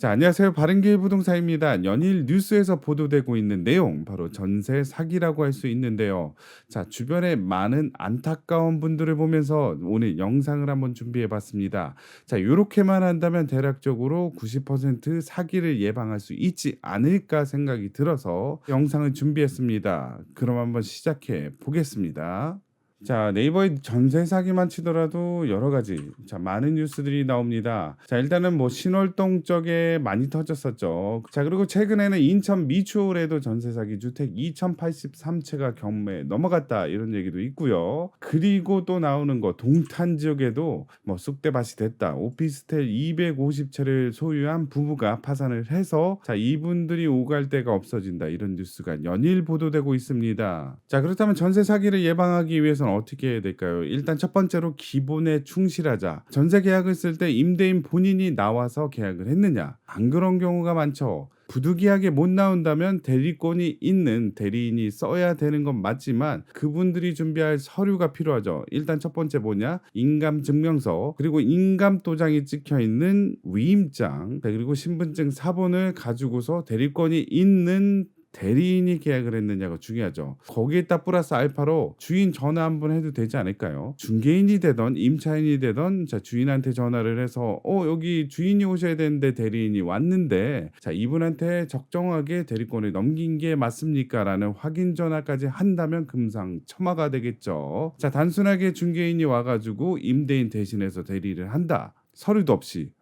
자, 안녕하세요. 바른길 부동산입니다. 연일 뉴스에서 보도되고 있는 내용, 바로 전세 사기라고 할 수 있는데요. 자, 주변에 많은 안타까운 분들을 보면서 오늘 영상을 한번 준비해 봤습니다. 자, 이렇게만 한다면 대략적으로 90% 사기를 예방할 수 있지 않을까 생각이 들어서 영상을 준비했습니다. 그럼 한번 시작해 보겠습니다. 자, 네이버에 전세 사기만 치더라도 여러 가지 많은 뉴스들이 나옵니다. 자, 일단은 뭐 신월동 쪽에 많이 터졌었죠. 자, 그리고 최근에는 인천 미추홀에도 전세 사기 주택 2083채가 경매에 넘어갔다, 이런 얘기도 있고요. 그리고 또 나오는 거, 동탄 지역에도 뭐 쑥대밭이 됐다, 오피스텔 250채를 소유한 부부가 파산을 해서 자, 이분들이 오갈 데가 없어진다, 이런 뉴스가 연일 보도되고 있습니다. 자, 그렇다면 전세 사기를 예방하기 위해서는 어떻게 해야 될까요? 일단 첫 번째로 기본에 충실하자. 전세 계약을 쓸 때 임대인 본인이 나와서 계약을 했느냐? 안 그런 경우가 많죠. 부득이하게 못 나온다면 대리권이 있는 대리인이 써야 되는 건 맞지만 그분들이 준비할 서류가 필요하죠. 일단 첫 번째 뭐냐? 인감증명서, 그리고 인감도장이 찍혀 있는 위임장, 그리고 신분증 사본을 가지고서 대리권이 있는 대리인이 계약을 했느냐가 중요하죠. 거기에다 플러스 알파로 주인 전화 한번 해도 되지 않을까요? 중개인이 되던 임차인이 되던 자, 주인한테 전화를 해서 여기 주인이 오셔야 되는데 대리인이 왔는데 자, 이분한테 적정하게 대리권을 넘긴 게 맞습니까? 라는 확인 전화까지 한다면 금상첨화가 되겠죠. 자, 단순하게 중개인이 와가지고 임대인 대신해서 대리를 한다, 서류도 없이,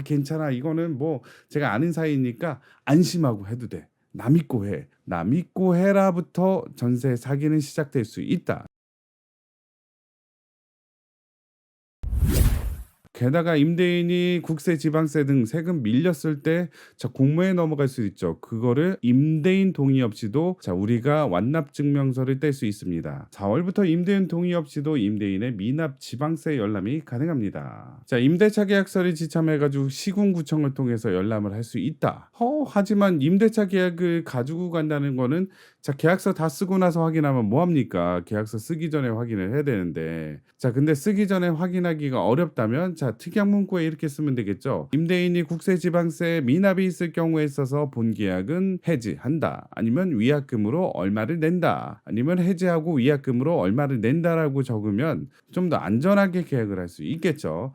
괜찮아, 이거는 뭐 제가 아는 사이니까 안심하고 해도 돼, 나 믿고 해, 나 믿고 해라부터 전세 사기는 시작될 수 있다. 게다가 임대인이 국세, 지방세 등 세금 밀렸을 때 공모에 넘어갈 수 있죠. 그거를 임대인 동의 없이도 우리가 완납 증명서를 뗄 수 있습니다. 4월부터 임대인 동의 없이도 임대인의 미납 지방세 열람이 가능합니다. 자, 임대차 계약서를 지참해가지고 시군구청을 통해서 열람을 할 수 있다. 하지만 임대차 계약을 가지고 간다는 거는 계약서 다 쓰고 나서 확인하면 뭐합니까? 계약서 쓰기 전에 확인을 해야 되는데, 근데 쓰기 전에 확인하기가 어렵다면 특약 문구에 이렇게 쓰면 되겠죠. 임대인이 국세, 지방세 미납이 있을 경우에 있어서 본 계약은 해지한다, 아니면 위약금으로 얼마를 낸다, 아니면 해지하고 위약금으로 얼마를 낸다라고 적으면 좀 더 안전하게 계약을 할 수 있겠죠.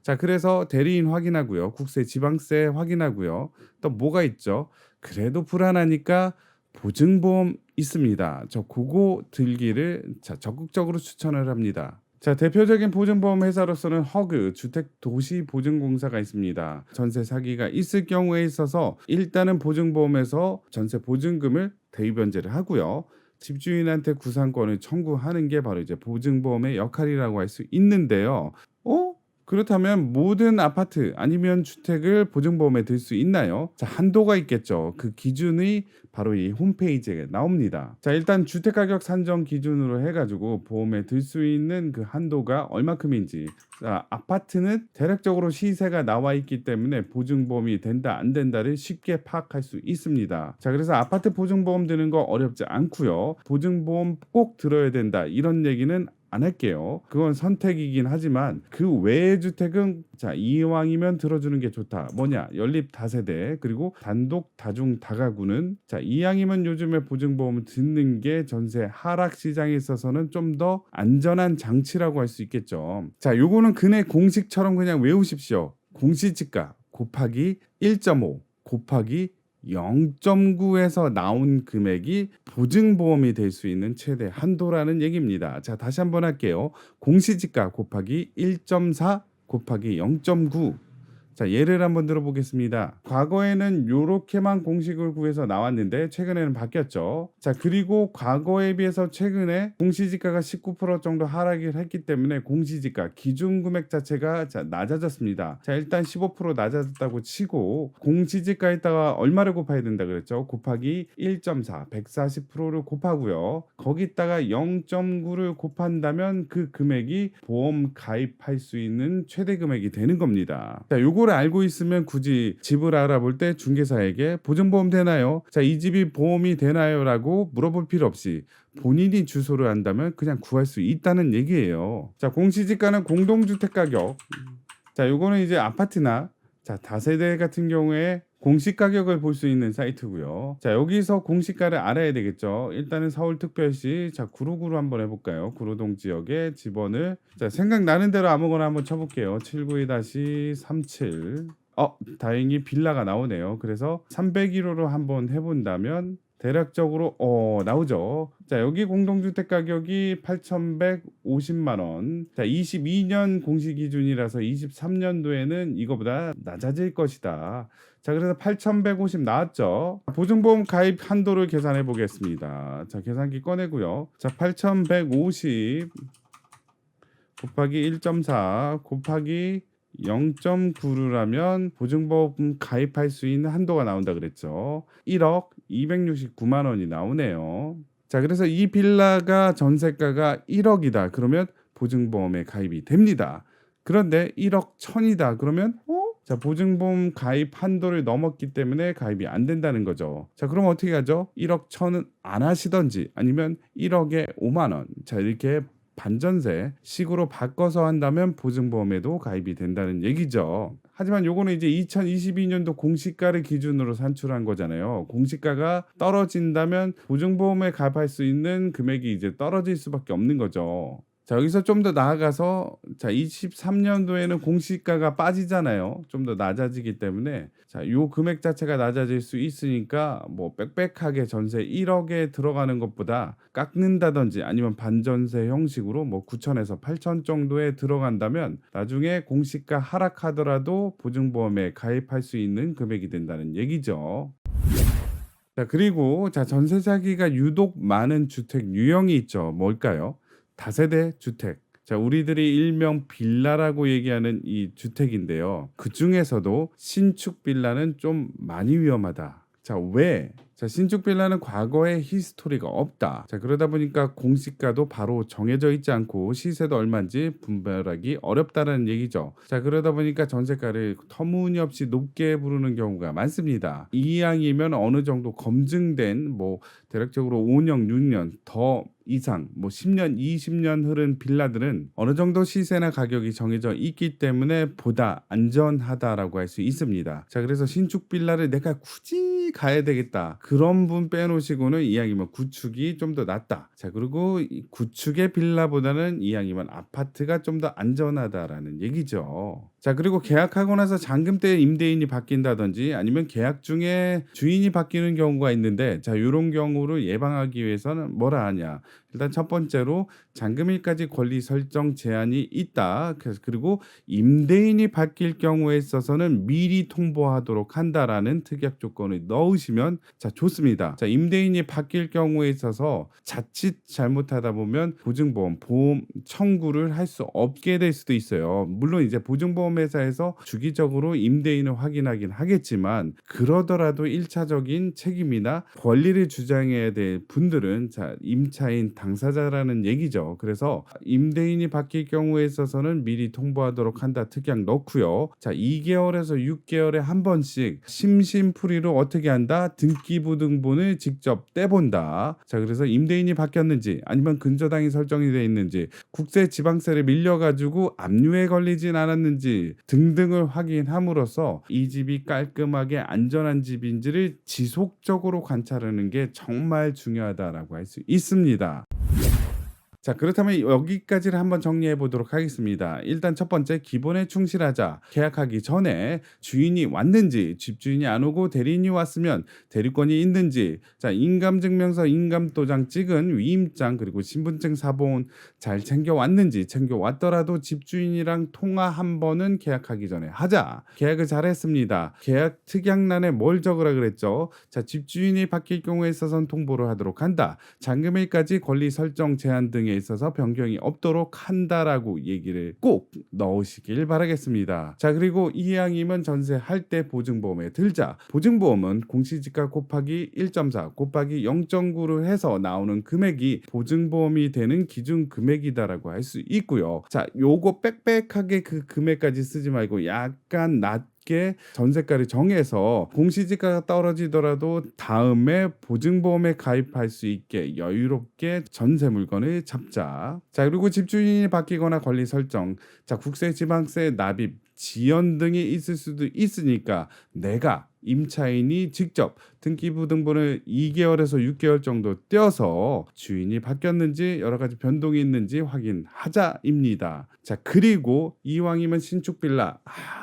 자, 그래서 대리인 확인하고요. 국세, 지방세 확인하고요. 또 뭐가 있죠? 그래도 불안하니까 보증보험 있습니다. 저 그거 들기를 적극적으로 추천을 합니다. 자, 대표적인 보증보험 회사로서는 허그 주택도시보증공사가 있습니다. 전세 사기가 있을 경우에 있어서 일단은 보증보험에서 전세 보증금을 대위변제를 하고요. 집주인한테 구상권을 청구하는 게 바로 이제 보증보험의 역할이라고 할 수 있는데요. 그렇다면 모든 아파트 아니면 주택을 보증보험에 들 수 있나요? 자, 한도가 있겠죠. 그 기준이 바로 이 홈페이지에 나옵니다. 자, 일단 주택가격 산정 기준으로 해가지고 보험에 들 수 있는 그 한도가 얼마큼인지, 자, 아파트는 대략적으로 시세가 나와 있기 때문에 보증보험이 된다 안 된다를 쉽게 파악할 수 있습니다. 자, 그래서 아파트 보증보험 드는 거 어렵지 않고요. 보증보험 꼭 들어야 된다, 이런 얘기는 안 할게요. 그건 선택이긴 하지만 그 외의 주택은 이왕이면 들어주는 게 좋다. 뭐냐? 연립 다세대 그리고 단독 다중 다가구는 이왕이면 요즘에 보증보험을 듣는 게 전세 하락 시장에 있어서는 좀 더 안전한 장치라고 할 수 있겠죠. 자, 요거는 근해 공식처럼 그냥 외우십시오. 공시지가 곱하기 1.5 곱하기 0.9에서 나온 금액이 보증보험이 될 수 있는 최대 한도라는 얘기입니다. 자, 다시 한번 할게요. 공시지가 곱하기 1.4 곱하기 0.9. 자, 예를 한번 들어보겠습니다. 과거에는 이렇게만 공식을 구해서 나왔는데 최근에는 바뀌었죠. 자, 그리고 과거에 비해서 최근에 공시지가가 19% 정도 하락을 했기 때문에 공시지가 기준 금액 자체가 낮아졌습니다. 자, 일단 15% 낮아졌다고 치고 공시지가에다가 얼마를 곱해야 된다 그랬죠? 곱하기 1.4, 140%를 곱하고요. 거기다가 0.9를 곱한다면 그 금액이 보험 가입할 수 있는 최대 금액이 되는 겁니다. 자, 요거 요거를 알고 있으면 굳이 집을 알아볼 때 중개사에게 "보증보험 되나요? 자, 이 집이 보험이 되나요?"라고 물어볼 필요 없이 본인이 주소를 안다면 그냥 구할 수 있다는 얘기예요. 자, 공시지가는 공동주택 가격. 자, 요거는 이제 아파트나 다세대 같은 경우에 공시 가격을 볼 수 있는 사이트고요. 자, 여기서 공시가를 알아야 되겠죠. 일단은 서울특별시 구로구로 한번 해 볼까요? 구로동 지역의 집원을 생각나는 대로 아무거나 한번 쳐 볼게요. 792-37. 다행히 빌라가 나오네요. 그래서 301호로 한번 해 본다면 대략적으로 나오죠. 자, 여기 공동주택 가격이 8,150만 원. 자, 22년 공시 기준이라서 23년도에는 이거보다 낮아질 것이다. 자, 그래서 8,150 나왔죠. 보증보험 가입 한도를 계산해 보겠습니다. 자, 계산기 꺼내고요. 자, 8,150 곱하기 1.4 곱하기 0.96라면 보증보험 가입할 수 있는 한도가 나온다 그랬죠. 1억 269만 원이 나오네요. 자, 그래서 이 빌라가 전세가가 1억이다. 그러면 보증보험에 가입이 됩니다. 그런데 1억 1천이다. 그러면 자, 보증보험 가입 한도를 넘었기 때문에 가입이 안 된다는 거죠. 자, 그럼 어떻게 하죠? 1억 1천은 안 하시던지 아니면 1억에 5만 원. 자, 이렇게 반전세 식으로 바꿔서 한다면 보증보험에도 가입이 된다는 얘기죠. 하지만 요거는 이제 2022년도 공시가를 기준으로 산출한 거잖아요. 공시가가 떨어진다면 보증보험에 가입할 수 있는 금액이 이제 떨어질 수밖에 없는 거죠. 자, 여기서 좀 더 나아가서 23년도에는 공시가가 빠지잖아요. 좀 더 낮아지기 때문에 요 금액 자체가 낮아질 수 있으니까 뭐 빽빽하게 전세 1억에 들어가는 것보다 깎는다든지 아니면 반전세 형식으로 뭐 9천에서 8천 정도에 들어간다면 나중에 공시가 하락하더라도 보증보험에 가입할 수 있는 금액이 된다는 얘기죠. 자, 그리고 전세 사기가 유독 많은 주택 유형이 있죠. 뭘까요? 다세대 주택. 자, 우리들이 일명 빌라라고 얘기하는 이 주택인데요. 그중에서도 신축 빌라는 좀 많이 위험하다. 자, 왜? 자, 신축 빌라는 과거에 히스토리가 없다. 자, 그러다 보니까 공시가도 바로 정해져 있지 않고 시세도 얼마인지 분별하기 어렵다는 얘기죠. 자, 그러다 보니까 전세가를 터무니없이 높게 부르는 경우가 많습니다. 이 이왕이면 어느 정도 검증된 뭐 대략적으로 5년, 6년 더 이상 뭐 10년, 20년 흐른 빌라들은 어느 정도 시세나 가격이 정해져 있기 때문에 보다 안전하다라고 할 수 있습니다. 자, 그래서 신축 빌라를 내가 굳이 가야 되겠다. 그런 분 빼놓으시고는 이왕이면 구축이 좀 더 낫다. 자, 그리고 이 구축의 빌라보다는 이왕이면 아파트가 좀 더 안전하다라는 얘기죠. 자, 그리고 계약하고 나서 잔금 때 임대인이 바뀐다든지 아니면 계약 중에 주인이 바뀌는 경우가 있는데 이런 경우를 예방하기 위해서는 뭐라 하냐. 일단 첫 번째로 잔금일까지 권리 설정 제한이 있다. 그리고 임대인이 바뀔 경우에 있어서는 미리 통보하도록 한다라는 특약 조건을 넣으시면 좋습니다. 자, 임대인이 바뀔 경우에 있어서 자칫 잘못하다 보면 보험 청구를 할 수 없게 될 수도 있어요. 물론 이제 보증보험 회사에서 주기적으로 임대인을 확인하긴 하겠지만 그러더라도 1차적인 책임이나 권리를 주장해야 될 분들은 임차인 당사자라는 얘기죠. 그래서 임대인이 바뀔 경우에 있어서는 미리 통보하도록 한다 특약 넣고요. 2개월에서 6개월에 한 번씩 심심풀이로 어떻게 한다? 등기부등본을 직접 떼본다. 그래서 임대인이 바뀌었는지 아니면 근저당이 설정이 되어 있는지 국세 지방세를 밀려가지고 압류에 걸리진 않았는지 등등을 확인함으로써 이 집이 깔끔하게 안전한 집인지를 지속적으로 관찰하는 게 정말 중요하다라고 할 수 있습니다. 자, 그렇다면 여기까지를 한번 정리해 보도록 하겠습니다. 일단 첫 번째, 기본에 충실하자. 계약하기 전에 주인이 왔는지, 집주인이 안 오고 대리인이 왔으면 대리권이 있는지, 인감증명서, 인감도장 찍은 위임장, 그리고 신분증 사본 잘 챙겨왔는지, 챙겨왔더라도 집주인이랑 통화 한 번은 계약하기 전에 하자. 계약을 잘했습니다. 계약 특약란에 뭘 적으라 그랬죠? 집주인이 바뀔 경우에 있어서는 통보를 하도록 한다. 잔금일까지 권리 설정 제한 등에 있어서 변경이 없도록 한다라고 얘기를 꼭 넣으시길 바라겠습니다. 그리고 이왕이면 전세할 때 보증보험에 들자. 보증보험은 공시지가 곱하기 1.4 곱하기 0.9를 해서 나오는 금액이 보증보험이 되는 기준 금액이다라고 할 수 있고요. 요거 빽빽하게 그 금액까지 쓰지 말고 약간 낮게 여유롭게 전세가를 정해서 공시지가가 떨어지더라도 다음에 보증보험에 가입할 수 있게 여유롭게 전세 물건을 잡자. 자, 그리고 집주인이 바뀌거나 권리 설정, 자, 국세, 지방세, 납입, 지연 등이 있을 수도 있으니까 내가 임차인이 직접 등기부등본을 2개월에서 6개월 정도 떼어서 주인이 바뀌었는지 여러 가지 변동이 있는지 확인하자입니다. 자, 그리고 이왕이면 신축 빌라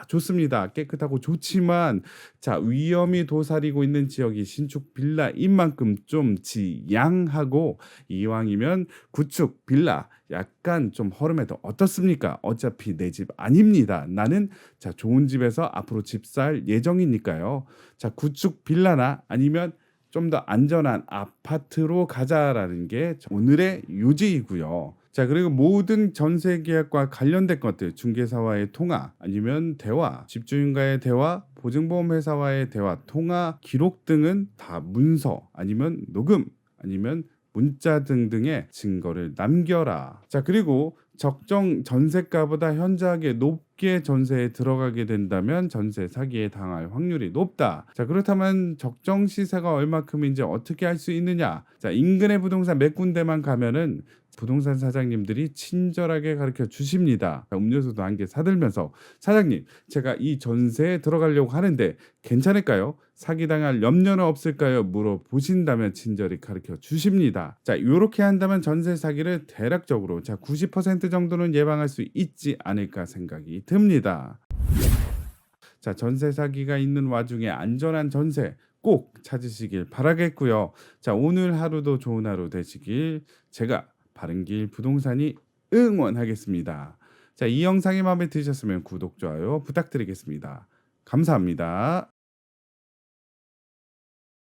좋습니다. 깨끗하고 좋지만 자, 위험이 도사리고 있는 지역이 신축 빌라인 만큼 좀 지양하고 이왕이면 구축 빌라 약간 좀 허름해도 어떻습니까? 어차피 내 집 아닙니다. 나는 자, 좋은 집에서 앞으로 집 살 예정이니까요. 자, 구축 빌라나 아니면 좀 더 안전한 아파트로 가자라는 게 오늘의 요지이고요. 자, 그리고 모든 전세 계약과 관련된 것들, 중개사와의 통화, 아니면 대화, 집주인과의 대화, 보증보험 회사와의 대화, 통화 기록 등은 다 문서 아니면 녹음 아니면 문자 등등의 증거를 남겨라. 자, 그리고 적정 전세가보다 현저하게 높게 전세에 들어가게 된다면 전세 사기에 당할 확률이 높다. 자, 그렇다면 적정 시세가 얼마큼인지 어떻게 알 수 있느냐? 자, 인근의 부동산 몇 군데만 가면은 부동산 사장님들이 친절하게 가르쳐 주십니다. 음료수도 한 개 사들면서 사장님, 제가 이 전세에 들어가려고 하는데 괜찮을까요? 사기당할 염려는 없을까요? 물어보신다면 친절히 가르쳐 주십니다. 자, 이렇게 한다면 전세 사기를 대략적으로 자 90% 정도는 예방할 수 있지 않을까 생각이 듭니다. 자, 전세 사기가 있는 와중에 안전한 전세 꼭 찾으시길 바라겠고요. 자, 오늘 하루도 좋은 하루 되시길 제가 바른길 부동산이 응원하겠습니다. 자, 이 영상이 마음에 드셨으면 구독, 좋아요 부탁드리겠습니다. 감사합니다.